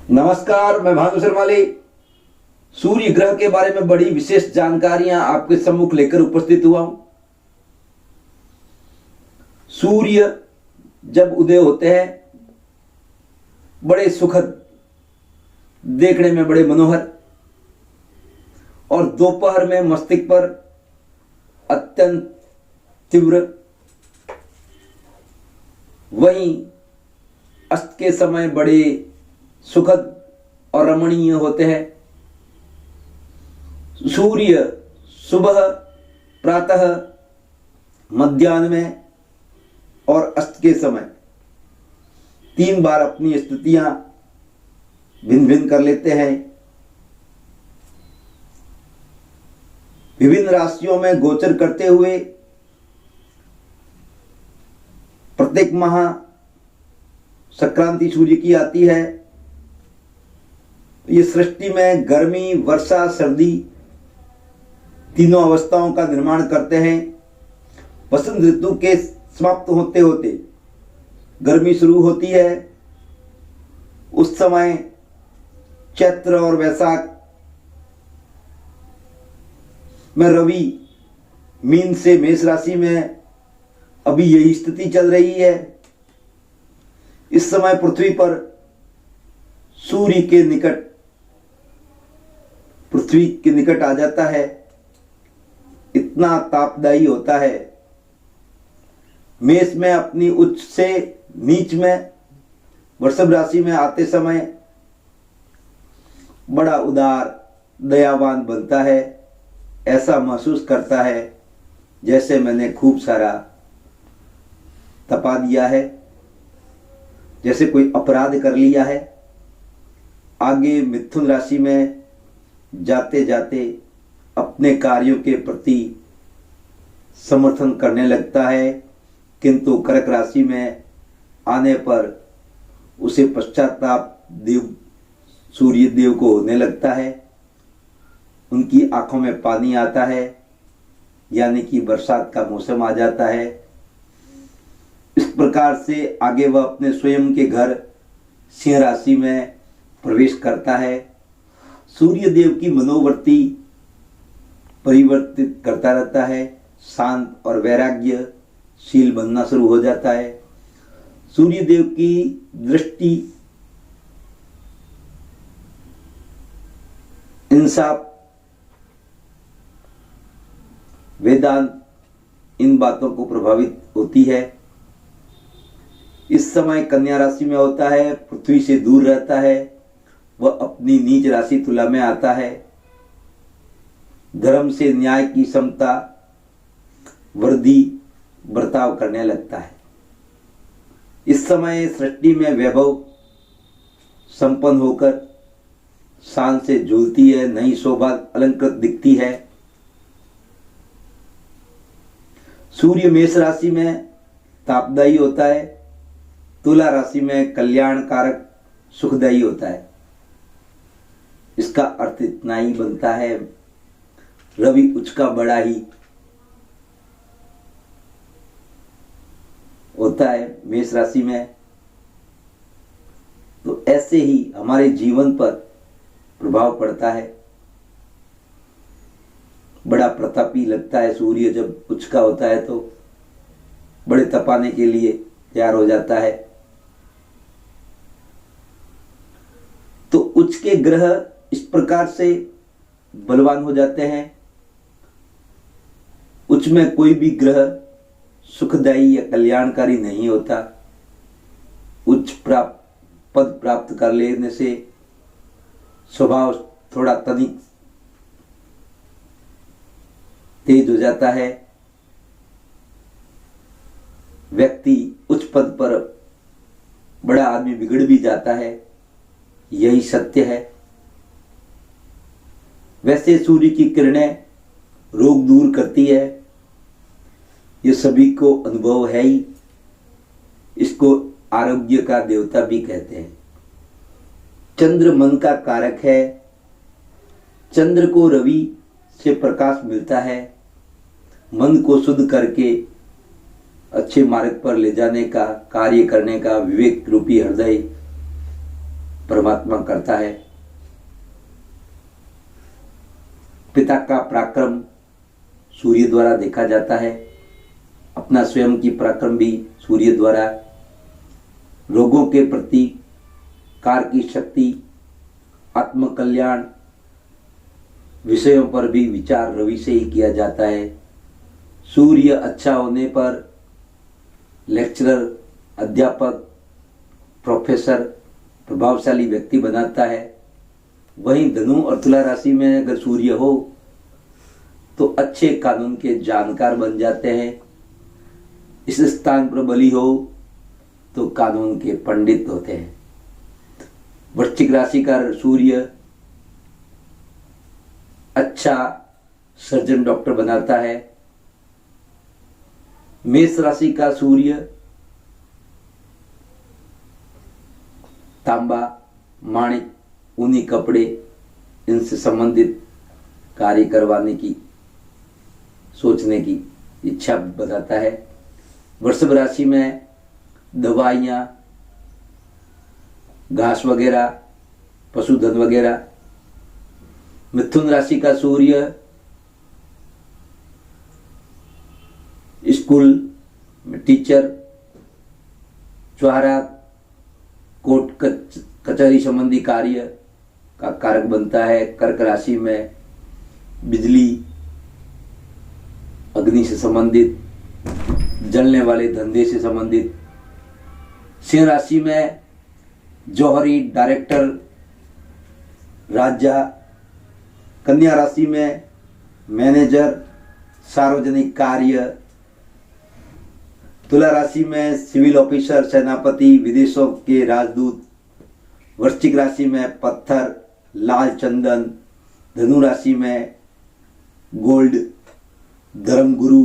नमस्कार, मैं भानु शर्माली सूर्य ग्रह के बारे में बड़ी विशेष जानकारियां आपके सम्मुख लेकर उपस्थित हुआ हूं। सूर्य जब उदय होते हैं बड़े सुखद, देखने में बड़े मनोहर, और दोपहर में मस्तिष्क पर अत्यंत तीव्र, वहीं अस्त के समय बड़े सुखद और रमणीय होते हैं। सूर्य सुबह, प्रातः, मध्याह्न में और अस्त के समय 3 बार अपनी स्थितियां भिन्न भिन्न कर लेते हैं। विभिन्न राशियों में गोचर करते हुए प्रत्येक माह संक्रांति सूर्य की आती है। ये सृष्टि में गर्मी, वर्षा, सर्दी तीनों अवस्थाओं का निर्माण करते हैं। वसंत ऋतु के समाप्त होते होते गर्मी शुरू होती है। उस समय चैत्र और वैशाख में रवि मीन से मेष राशि में अभी यही स्थिति चल रही है। इस समय पृथ्वी पर सूर्य के निकट, पृथ्वी के निकट आ जाता है। इतना तापदायी होता है। मेष में अपनी उच्च से नीच में वृषभ राशि में आते समय बड़ा उदार, दयावान बनता है। ऐसा महसूस करता है जैसे मैंने खूब सारा तपा दिया है, जैसे कोई अपराध कर लिया है। आगे मिथुन राशि में जाते जाते अपने कार्यों के प्रति समर्थन करने लगता है, किंतु कर्क राशि में आने पर उसे पश्चाताप देव सूर्य देव को होने लगता है। उनकी आंखों में पानी आता है, यानी कि बरसात का मौसम आ जाता है। इस प्रकार से आगे वह अपने स्वयं के घर सिंह राशि में प्रवेश करता है। सूर्य देव की मनोवृत्ति परिवर्तित करता रहता है। शांत और वैराग्यशील बनना शुरू हो जाता है। सूर्य देव की दृष्टि इंसाफ, वेदांत, इन बातों को प्रभावित होती है। इस समय कन्या राशि में होता है, पृथ्वी से दूर रहता है। वह अपनी नीच राशि तुला में आता है। धर्म से न्याय की समता, वृद्धि बर्ताव करने लगता है। इस समय सृष्टि में वैभव संपन्न होकर शान से झूलती है। नई शोभा अलंकृत दिखती है। सूर्य मेष राशि में तापदायी होता है। तुला राशि में कल्याणकारक, सुखदायी होता है। इसका अर्थ इतना ही बनता है, रवि उच्च का बड़ा ही होता है मेष राशि में। तो ऐसे ही हमारे जीवन पर प्रभाव पड़ता है। बड़ा प्रतापी लगता है सूर्य जब उच्च का होता है, तो बड़े तपाने के लिए तैयार हो जाता है। तो उच्च के ग्रह इस प्रकार से बलवान हो जाते हैं। उच्च में कोई भी ग्रह सुखदायी या कल्याणकारी नहीं होता। उच्च पद प्राप्त कर लेने से स्वभाव थोड़ा तनिक तेज हो जाता है। व्यक्ति उच्च पद पर बड़ा आदमी बिगड़ भी जाता है। यही सत्य है। वैसे सूर्य की किरणें रोग दूर करती है, ये सभी को अनुभव है ही। इसको आरोग्य का देवता भी कहते हैं। चंद्र मन का कारक है। चंद्र को रवि से प्रकाश मिलता है। मन को शुद्ध करके अच्छे मार्ग पर ले जाने का, कार्य करने का विवेक रूपी हृदय परमात्मा करता है। पिता का पराक्रम सूर्य द्वारा देखा जाता है, अपना स्वयं की पराक्रम भी सूर्य द्वारा। रोगों के प्रति कार की शक्ति, आत्मकल्याण विषयों पर भी विचार रवि से ही किया जाता है। सूर्य अच्छा होने पर लेक्चरर, अध्यापक, प्रोफेसर प्रभावशाली व्यक्ति बनाता है। वहीं धनु और तुला राशि में अगर सूर्य हो तो अच्छे कानून के जानकार बन जाते हैं। इस स्थान पर बलि हो तो कानून के पंडित होते हैं। वृश्चिक राशि का सूर्य अच्छा सर्जन डॉक्टर बनाता है। मेष राशि का सूर्य तांबा, माणिक, ऊनी कपड़े इनसे संबंधित कार्य करवाने की, सोचने की इच्छा बताता है। वृषभ राशि में दवाइयाँ, घास वगैरह, पशुधन वगैरह। मिथुन राशि का सूर्य स्कूल में टीचर, चौहरा, कोर्ट कचहरी संबंधी कार्य का कारक बनता है। कर्क राशि में बिजली, अग्नि से संबंधित, जलने वाले धंधे से संबंधित। सिंह राशि में जौहरी, डायरेक्टर, राजा। कन्या राशि में मैनेजर, सार्वजनिक कार्य। तुला राशि में सिविल ऑफिसर, सेनापति, विदेशों के राजदूत। वृश्चिक राशि में पत्थर, लाल चंदन। धनु राशि में गोल्ड, धर्मगुरु,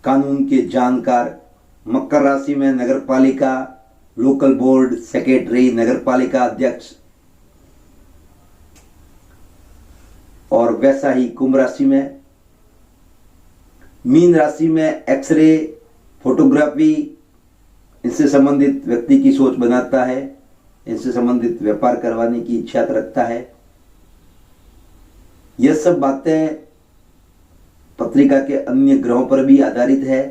कानून के जानकार। मकर राशि में नगरपालिका, लोकल बोर्ड सेक्रेटरी, नगरपालिका अध्यक्ष। और वैसा ही कुंभ राशि में। मीन राशि में एक्सरे, फोटोग्राफी, इनसे संबंधित व्यक्ति की सोच बनाता है। इनसे संबंधित व्यापार करवाने की इच्छा रखता है। यह सब बातें पत्रिका के अन्य ग्रहों पर भी आधारित है,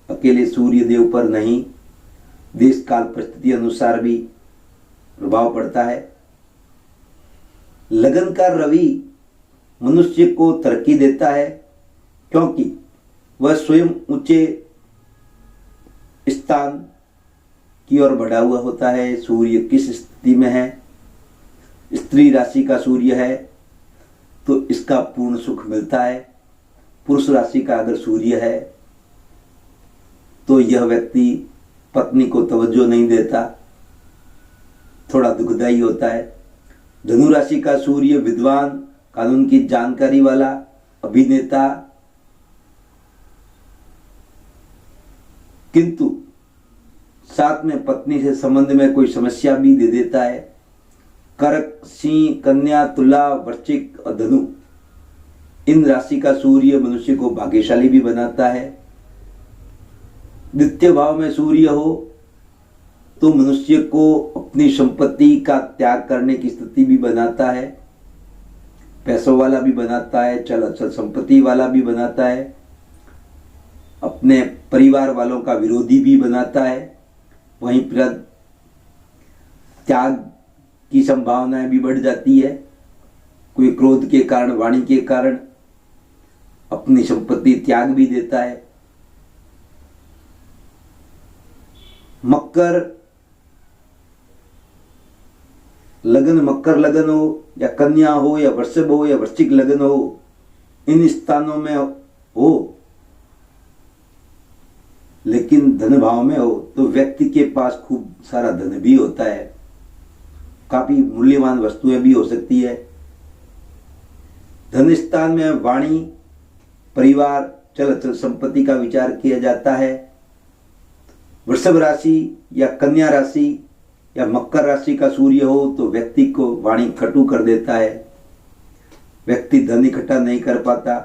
अकेले सूर्य देव पर नहीं। देश काल परिस्थिति अनुसार भी प्रभाव पड़ता है। लगनकार रवि मनुष्य को तरक्की देता है, क्योंकि वह स्वयं ऊंचे स्थान की ओर बढ़ा हुआ होता है। सूर्य किस स्थिति में है? स्त्री राशि का सूर्य है तो इसका पूर्ण सुख मिलता है। पुरुष राशि का अगर सूर्य है तो यह व्यक्ति पत्नी को तवज्जो नहीं देता, थोड़ा दुखदायी होता है। धनु राशि का सूर्य विद्वान, कानून की जानकारी वाला, अभिनेता, किंतु साथ में पत्नी से संबंध में कोई समस्या भी दे देता है। कर्क, सिंह, कन्या, तुला, वृश्चिक और धनु, इन राशि का सूर्य मनुष्य को भाग्यशाली भी बनाता है। द्वितीय भाव में सूर्य हो तो मनुष्य को अपनी संपत्ति का त्याग करने की स्थिति भी बनाता है। पैसों वाला भी बनाता है, चल अचल संपत्ति वाला भी बनाता है, अपने परिवार वालों का विरोधी भी बनाता है। वहीं पर त्याग की संभावनाएं भी बढ़ जाती है। कोई क्रोध के कारण, वाणी के कारण अपनी संपत्ति त्याग भी देता है। मकर लगन हो या कन्या हो या वृषभ हो या वृश्चिक लगन हो, इन स्थानों में हो लेकिन धन भाव में हो तो व्यक्ति के पास खूब सारा धन भी होता है, काफी मूल्यवान वस्तुएं भी हो सकती है। धन स्थान में वाणी, परिवार, चल अचल संपत्ति का विचार किया जाता है। वृषभ राशि या कन्या राशि या मकर राशि का सूर्य हो तो व्यक्ति को वाणी कटु कर देता है। व्यक्ति धन इकट्ठा नहीं कर पाता,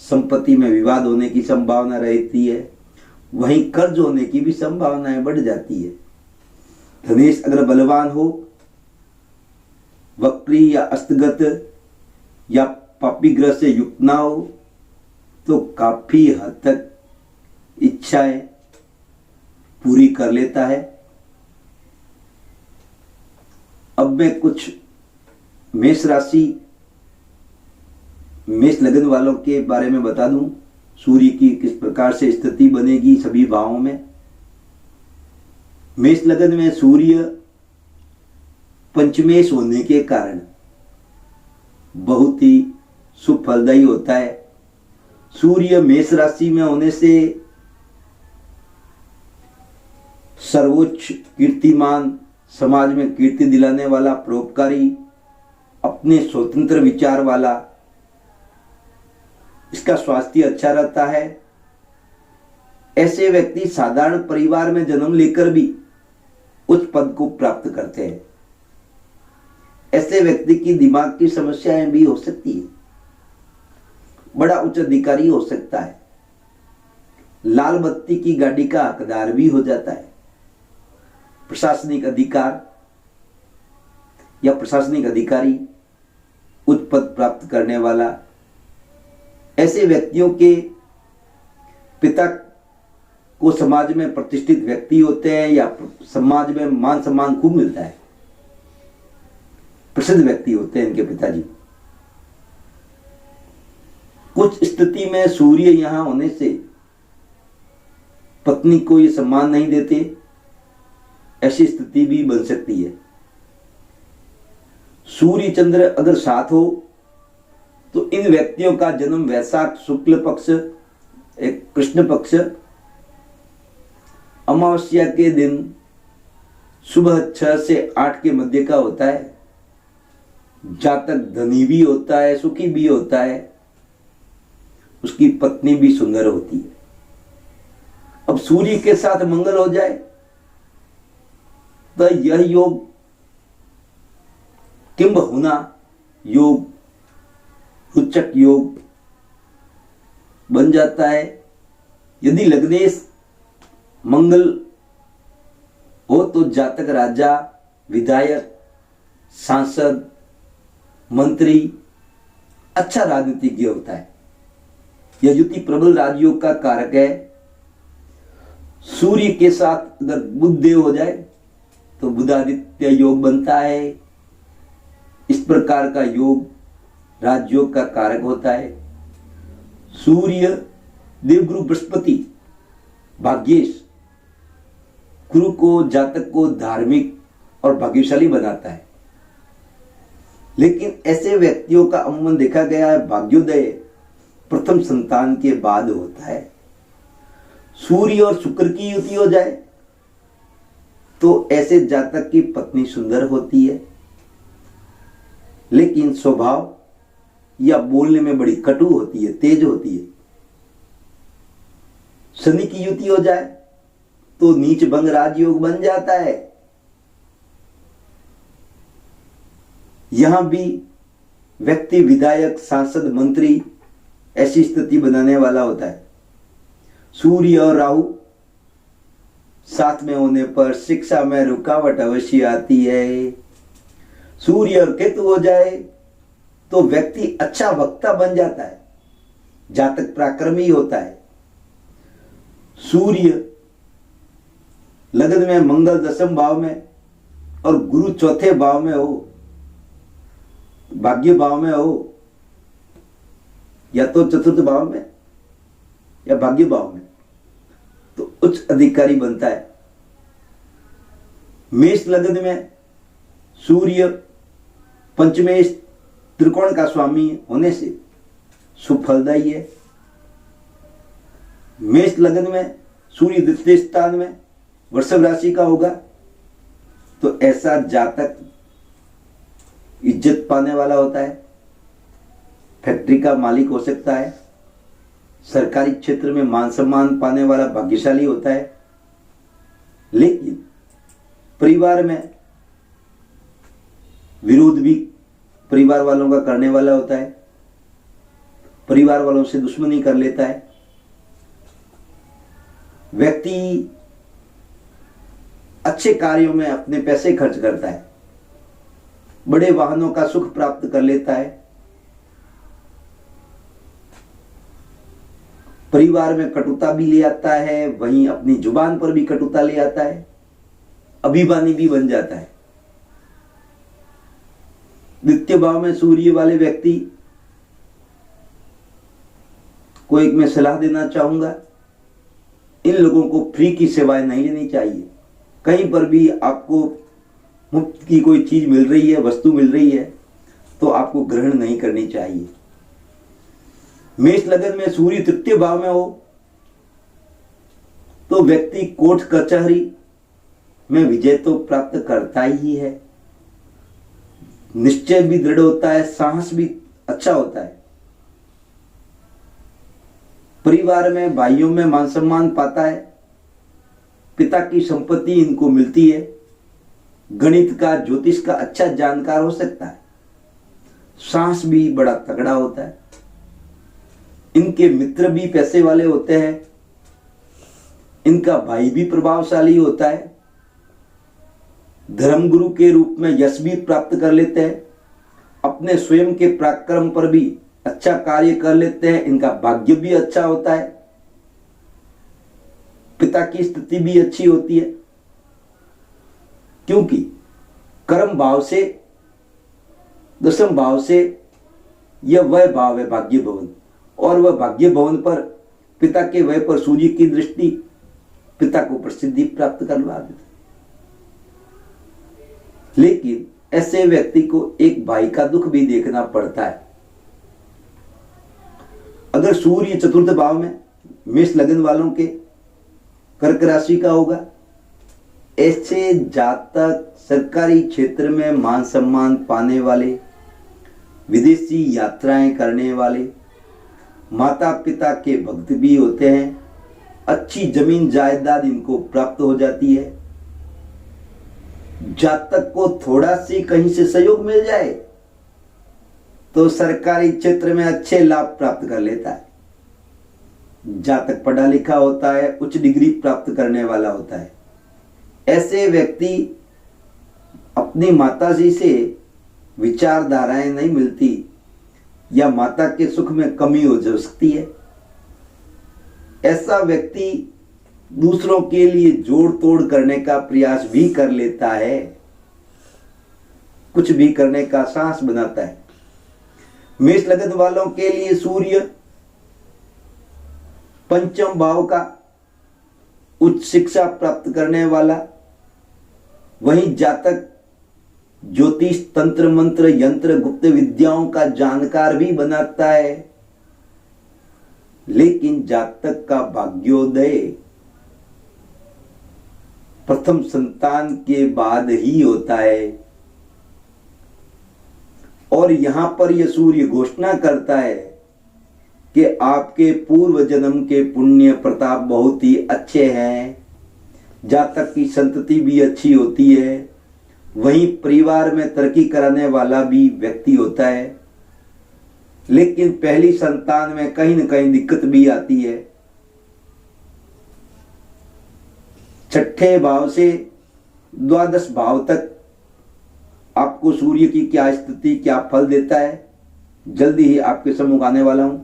संपत्ति में विवाद होने की संभावना रहती है, वहीं कर्ज होने की भी संभावनाएं बढ़ जाती है। धनेश अगर बलवान हो, वक्री या अस्तगत या पापी ग्रह से युक्त ना हो, तो काफी हद तक इच्छाएं पूरी कर लेता है। अब मैं कुछ मेष राशि, मेष लग्न वालों के बारे में बता दूं। सूर्य की किस प्रकार से स्थिति बनेगी सभी भावों में। मेष लग्न में सूर्य पंचमेश होने के कारण बहुत ही शुभ फलदायी होता है। सूर्य मेष राशि में होने से सर्वोच्च कीर्तिमान, समाज में कीर्ति दिलाने वाला, परोपकारी, अपने स्वतंत्र विचार वाला, इसका स्वास्थ्य अच्छा रहता है। ऐसे व्यक्ति साधारण परिवार में जन्म लेकर भी उच्च पद को प्राप्त करते हैं। ऐसे व्यक्ति की दिमाग की समस्याएं भी हो सकती है, बड़ा उच्च अधिकारी हो सकता है, लाल बत्ती की गाड़ी का हकदार भी हो जाता है। प्रशासनिक अधिकार या प्रशासनिक अधिकारी, उच्च पद प्राप्त करने वाला, ऐसे व्यक्तियों के पिता को समाज में प्रतिष्ठित व्यक्ति होते हैं या समाज में मान सम्मान खूब मिलता है, प्रसिद्ध व्यक्ति होते हैं इनके पिताजी। कुछ स्थिति में सूर्य यहां होने से पत्नी को ये सम्मान नहीं देते, ऐसी स्थिति भी बन सकती है। सूर्य चंद्र अगर साथ हो तो इन व्यक्तियों का जन्म वैशाख शुक्ल पक्ष, एक कृष्ण पक्ष, अमावस्या के दिन सुबह 6 से 8 के मध्य का होता है। जातक धनी भी होता है, सुखी भी होता है, उसकी पत्नी भी सुंदर होती है। अब सूर्य के साथ मंगल हो जाए तो यह योग किंबहुना योग, रुचक योग बन जाता है। यदि लग्नेश मंगल हो तो जातक राजा, विधायक, सांसद, मंत्री, अच्छा राजनीतिज्ञ होता है। यह युति प्रबल राजयोग का कारक है। सूर्य के साथ अगर बुध देव हो जाए तो बुधादित्य योग बनता है। इस प्रकार का योग राजयोग का कारक होता है। सूर्य देवगुरु बृहस्पति भाग्येश गुरु को, जातक को धार्मिक और भाग्यशाली बनाता है। लेकिन ऐसे व्यक्तियों का अमूमन देखा गया है भाग्योदय प्रथम संतान के बाद होता है। सूर्य और शुक्र की युति हो जाए तो ऐसे जातक की पत्नी सुंदर होती है, लेकिन स्वभाव या बोलने में बड़ी कटु होती है, तेज होती है। शनि की युति हो जाए तो नीच भंग राजयोग बन जाता है। यहां भी व्यक्ति विधायक, सांसद, मंत्री ऐसी स्थिति बनाने वाला होता है। सूर्य और राहु साथ में होने पर शिक्षा में रुकावट अवश्य आती है। सूर्य और केतु हो जाए तो व्यक्ति अच्छा वक्ता बन जाता है, जातक पराक्रमी होता है। सूर्य लग्न में मंगल दशम भाव में और गुरु चौथे भाव में हो, भाग्य भाव में हो, या तो चतुर्थ भाव में या भाग्य भाव में, तो उच्च अधिकारी बनता है। मेष लग्न में सूर्य पंचमेश त्रिकोण का स्वामी होने से सुफलदायी है। मेष लग्न में सूर्य द्वितीय स्थान में वृषभ राशि का होगा तो ऐसा जातक इज्जत पाने वाला होता है, फैक्ट्री का मालिक हो सकता है, सरकारी क्षेत्र में मान सम्मान पाने वाला भाग्यशाली होता है। लेकिन परिवार में विरोध भी परिवार वालों का करने वाला होता है, परिवार वालों से दुश्मनी कर लेता है। व्यक्ति अच्छे कार्यों में अपने पैसे खर्च करता है, बड़े वाहनों का सुख प्राप्त कर लेता है, परिवार में कटुता भी ले आता है, वहीं अपनी जुबान पर भी कटुता ले आता है, अभिमानी भी बन जाता है। द्वितीय भाव में सूर्य वाले व्यक्ति को एक मैं सलाह देना चाहूंगा, इन लोगों को फ्री की सेवाएं नहीं लेनी चाहिए। कहीं पर भी आपको मुफ्त की कोई चीज मिल रही है, वस्तु मिल रही है, तो आपको ग्रहण नहीं करनी चाहिए। मेष लगन में सूर्य तृतीय भाव में हो तो व्यक्ति कोर्ट कचहरी में विजय तो प्राप्त करता ही है, निश्चय भी दृढ़ होता है, साहस भी अच्छा होता है, परिवार में भाइयों में मान सम्मान पाता है, पिता की संपत्ति इनको मिलती है, गणित का ज्योतिष का अच्छा जानकार हो सकता है, साहस भी बड़ा तगड़ा होता है, इनके मित्र भी पैसे वाले होते हैं, इनका भाई भी प्रभावशाली होता है, धर्मगुरु के रूप में यश भी प्राप्त कर लेते हैं, अपने स्वयं के पराक्रम पर भी अच्छा कार्य कर लेते हैं, इनका भाग्य भी अच्छा होता है, पिता की स्थिति भी अच्छी होती है, क्योंकि कर्म भाव से दशम भाव से यह वह भाव है भाग्य भवन, और वह भाग्य भवन पर पिता के वह पर सूर्य की दृष्टि पिता को प्रसिद्धि प्राप्त करवा देती। लेकिन ऐसे व्यक्ति को एक भाई का दुख भी देखना पड़ता है। अगर सूर्य चतुर्थ भाव में मेष लगन वालों के कर्क राशि का होगा, ऐसे जातक सरकारी क्षेत्र में मान सम्मान पाने वाले, विदेशी यात्राएं करने वाले, माता पिता के भक्त भी होते हैं, अच्छी जमीन जायदाद इनको प्राप्त हो जाती है। जातक को थोड़ा सी कहीं से सहयोग मिल जाए तो सरकारी क्षेत्र में अच्छे लाभ प्राप्त कर लेता है। जातक पढ़ा लिखा होता है, उच्च डिग्री प्राप्त करने वाला होता है। ऐसे व्यक्ति अपनी माताजी से विचारधाराएं नहीं मिलती या माता के सुख में कमी हो जा सकती है। ऐसा व्यक्ति दूसरों के लिए जोड़ तोड़ करने का प्रयास भी कर लेता है, कुछ भी करने का साहस बनाता है। मेष लगन वालों के लिए सूर्य पंचम भाव का उच्च शिक्षा प्राप्त करने वाला, वहीं जातक ज्योतिष तंत्र मंत्र यंत्र गुप्त विद्याओं का जानकार भी बनाता है। लेकिन जातक का भाग्योदय प्रथम संतान के बाद ही होता है, और यहां पर यह सूर्य घोषणा करता है कि आपके पूर्व जन्म के पुण्य प्रताप बहुत ही अच्छे हैं, जातक की संतति भी अच्छी होती है, वहीं परिवार में तरक्की कराने वाला भी व्यक्ति होता है। लेकिन पहली संतान में कहीं न कहीं दिक्कत भी आती है। छठे भाव से द्वादश भाव तक आपको सूर्य की क्या स्थिति क्या फल देता है, जल्दी ही आपके सम्मुख आने वाला हूं।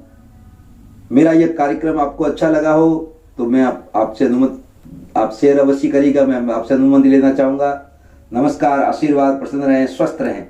मेरा यह कार्यक्रम आपको अच्छा लगा हो तो मैं आपसे अनुमति आप शेयर अवश्य करिएगा। मैं आपसे अनुमति लेना चाहूंगा। नमस्कार, आशीर्वाद, प्रसन्न रहें, स्वस्थ रहें।